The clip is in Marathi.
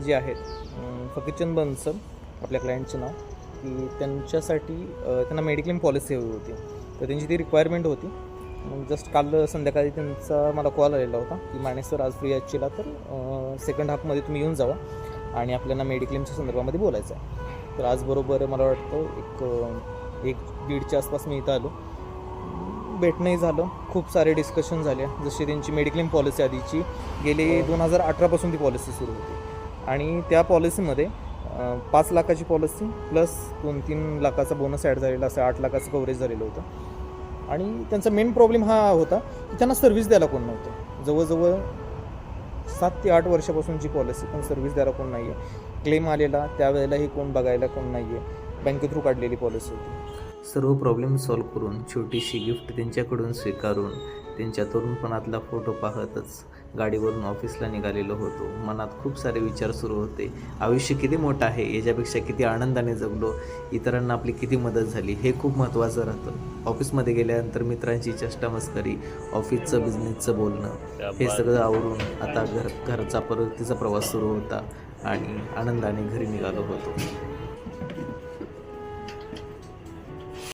जे आहेत फकीरचंद बन्सल आपल्या क्लायंटचं नाव, की त्यांच्यासाठी त्यांना मेडिक्लेम पॉलिसी हवी होती. तर त्यांची ती रिक्वायरमेंट होती. मग जस्ट काल संध्याकाळी त्यांचा मला कॉल आलेला होता की माने सर आज फ्री असशीला तर सेकंड हाफमध्ये तुम्ही येऊन जावा आणि आपल्याला मेडिक्लेमच्या संदर्भामध्ये बोलायचं आहे. तर आज बरोबर मला वाटतं एक दीडच्या आसपास मी इथं आलो. भेटणंही झालं, खूप सारे डिस्कशन झाले. जशी त्यांची मेडिक्लेम पॉलिसी आधीची गेली 2018पासून ती पॉलिसी सुरू होती आणि त्या पॉलिसीमध्ये 5 लाखाची पॉलिसी प्लस 2-3 लाखाचा बोनस ॲड झालेला, असं 8 लाखाचं कव्हरेज झालेलं होतं. आणि त्यांचा मेन प्रॉब्लेम हा होता की त्यांना सर्व्हिस द्यायला कोण नव्हतं. जवळजवळ 7 ते 8 वर्षापासूनची पॉलिसी, पण सर्व्हिस द्यायला कोण नाही आहे. क्लेम आलेला त्यावेळेलाही कोण बघायला कोण नाही आहे. बँके थ्रू काढलेली पॉलिसी होती. सर्व प्रॉब्लेम सॉल्व्ह करून छोटीशी गिफ्ट त्यांच्याकडून स्वीकारून त्यांच्या तरुणपणातला फोटो पाहतच गाडीवरून ऑफिसला निघालेलो होतो. मनात खूप सारे विचार सुरू होते. आयुष्य किती मोठं आहे, याच्यापेक्षा किती आनंदाने जगलो, इतरांना आपली किती मदत झाली, हे खूप महत्त्वाचं राहतं. ऑफिसमध्ये गेल्यानंतर मित्रांची चेष्टा मस्करी, ऑफिसचं बिझनेसचं बोलणं, हे सगळं आवरून आता घरचा परतीचा प्रवास सुरू होता आणि आनंदाने घरी निघालो होतो.